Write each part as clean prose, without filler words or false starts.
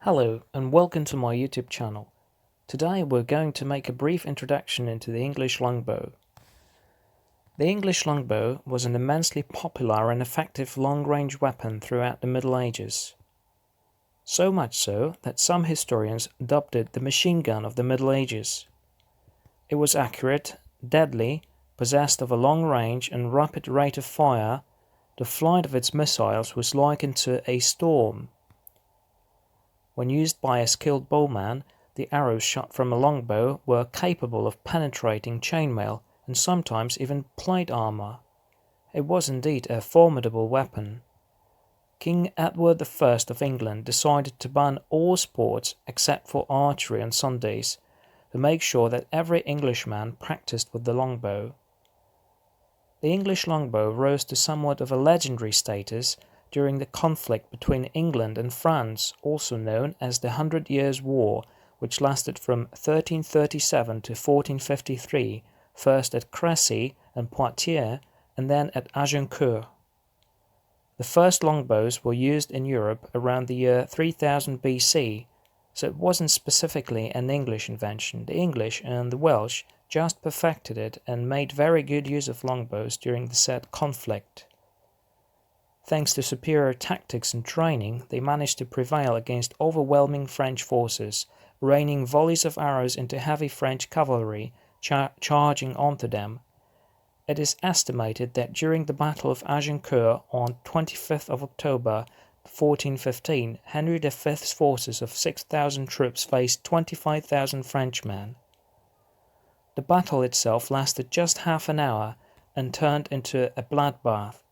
Hello and welcome to my YouTube channel. Today we're going to make a brief introduction into the English longbow. The English longbow was an immensely popular and effective long-range weapon throughout the Middle Ages. So much so that some historians dubbed it the machine gun of the Middle Ages. It was accurate, deadly, possessed of a long range and rapid rate of fire. The flight of its missiles was likened to a storm. When used by a skilled bowman, the arrows shot from a longbow were capable of penetrating chainmail and sometimes even plate armor. It was indeed a formidable weapon. King Edward I of England decided to ban all sports except for archery on Sundays to make sure that every Englishman practiced with the longbow. The English longbow rose to somewhat of a legendary status during the conflict between England and France, also known as the 100 Years' War, which lasted from 1337 to 1453, first at Crécy and Poitiers, and then at Agincourt. The first longbows were used in Europe around the year 3000 BC, so it wasn't specifically an English invention. The English and the Welsh just perfected it and made very good use of longbows during the said conflict. Thanks to superior tactics and training, they managed to prevail against overwhelming French forces, raining volleys of arrows into heavy French cavalry charging onto them. It is estimated that during the Battle of Agincourt on 25th of October 1415, Henry V's forces of 6,000 troops faced 25,000 Frenchmen. The battle itself lasted just half an hour and turned into a bloodbath.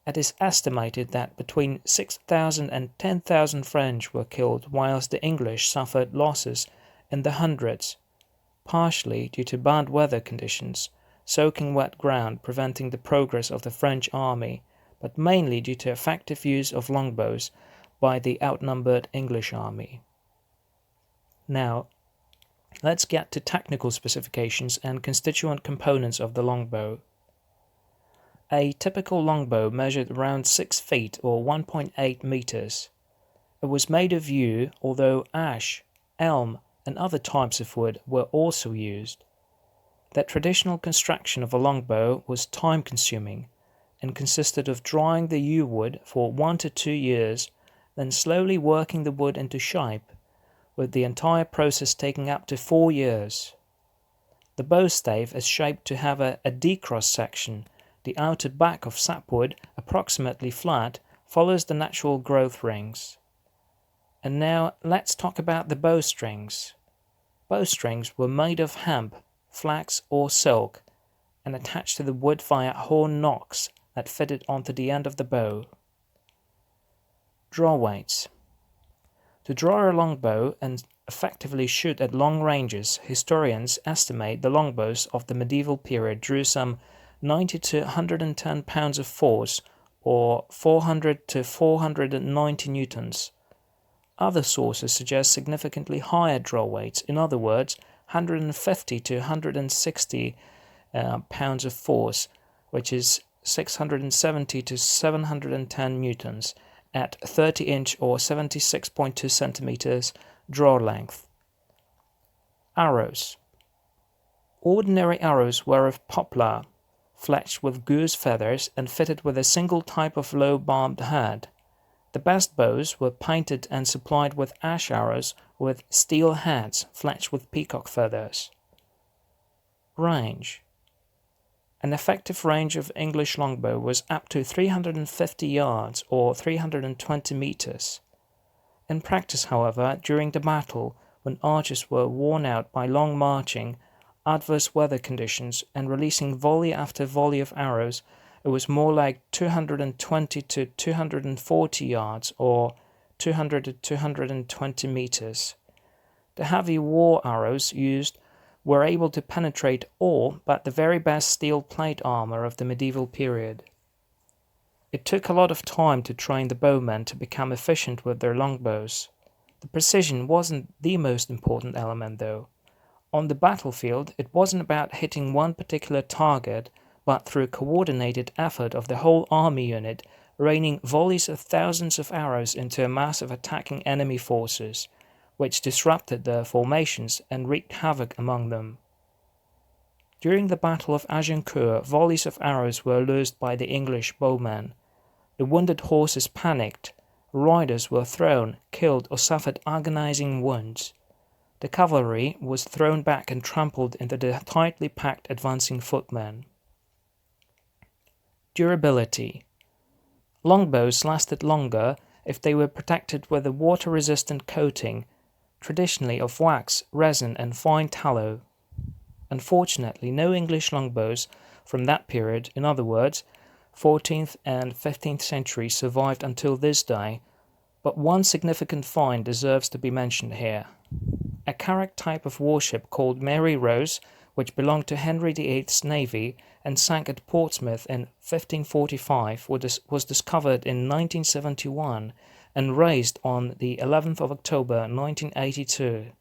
It is estimated that between 6,000 and 10,000 French were killed, whilst the English suffered losses in the hundreds, partially due to bad weather conditions, soaking wet ground preventing the progress of the French army, but mainly due to effective use of longbows by the outnumbered English army. Now, let's get to technical specifications and constituent components of the longbow. A typical longbow measured around 6 feet or 1.8 meters. It was made of yew, although ash, elm, and other types of wood were also used. The traditional construction of a longbow was time-consuming and consisted of drying the yew wood for 1 to 2 years, then slowly working the wood into shape, with the entire process taking up to 4 years. The bow stave is shaped to have a D-cross section. The outer back of sapwood, approximately flat, follows the natural growth rings. And now let's talk about the bowstrings. Bowstrings were made of hemp, flax or silk, and attached to the wood via horn nocks that fitted onto the end of the bow. Draw weights. To draw a longbow and effectively shoot at long ranges, historians estimate the longbows of the medieval period drew some 90 to 110 pounds of force, or 400 to 490 newtons. Other sources suggest significantly higher draw weights, in other words, 150 to 160 pounds of force, which is 670 to 710 newtons, at 30-inch or 76.2 centimeters draw length. Arrows. Ordinary arrows were of poplar, fletched with goose feathers and fitted with a single type of low-barbed head. The best bows were painted and supplied with ash arrows with steel heads fletched with peacock feathers. Range. An effective range of English longbow was up to 350 yards or 320 meters. In practice, however, during the battle, when archers were worn out by long marching, adverse weather conditions, and releasing volley after volley of arrows, it was more like 220 to 240 yards or 200 to 220 meters. The heavy war arrows used were able to penetrate all but the very best steel plate armor of the medieval period. It took a lot of time to train the bowmen to become efficient with their longbows. The precision wasn't the most important element, though. On the battlefield, it wasn't about hitting one particular target, but through coordinated effort of the whole army unit, raining volleys of thousands of arrows into a mass of attacking enemy forces, which disrupted their formations and wreaked havoc among them. During the Battle of Agincourt, volleys of arrows were loosed by the English bowmen. The wounded horses panicked, riders were thrown, killed, or suffered agonizing wounds. The cavalry was thrown back and trampled into the tightly packed advancing footmen. Durability. Longbows lasted longer if they were protected with a water-resistant coating, traditionally of wax, resin, and fine tallow. Unfortunately, no English longbows from that period, in other words, 14th and 15th century, survived until this day, but one significant find deserves to be mentioned here. A carrack type of warship called Mary Rose, which belonged to Henry VIII's navy and sank at Portsmouth in 1545, was discovered in 1971 and raised on the 11th of October 1982.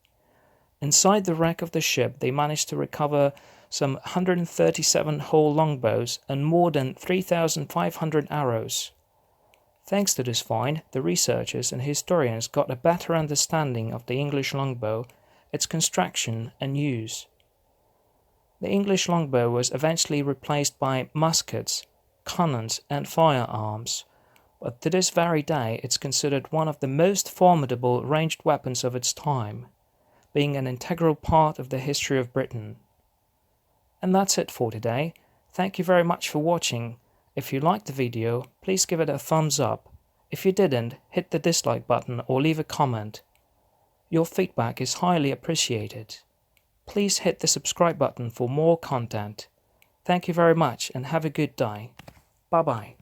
Inside the wreck of the ship, they managed to recover some 137 whole longbows and more than 3,500 arrows. Thanks to this find, the researchers and historians got a better understanding of the English longbow, its construction and use. The English longbow was eventually replaced by muskets, cannons, and firearms, but to this very day it's considered one of the most formidable ranged weapons of its time, being an integral part of the history of Britain. And that's it for today. Thank you very much for watching. If you liked the video, please give it a thumbs up. If you didn't, hit the dislike button or leave a comment. Your feedback is highly appreciated. Please hit the subscribe button for more content. Thank you very much and have a good day. Bye-bye.